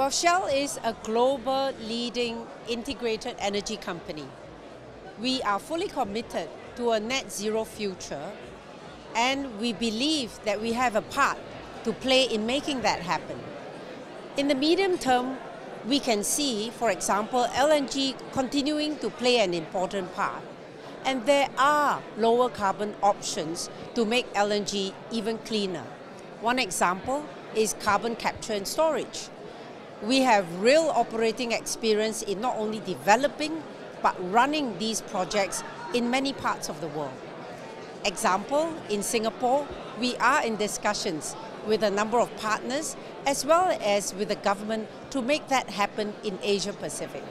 Well, Shell is a global leading integrated energy company. We are fully committed to a net zero future, and we believe that we have a part to play in making that happen. In the medium term, we can see, for example, LNG continuing to play an important part. And there are lower carbon options to make LNG even cleaner. One example is carbon capture and storage. We have real operating experience in not only developing but running these projects in many parts of the world. Example, in Singapore, we are in discussions with a number of partners as well as with the government to make that happen in Asia Pacific.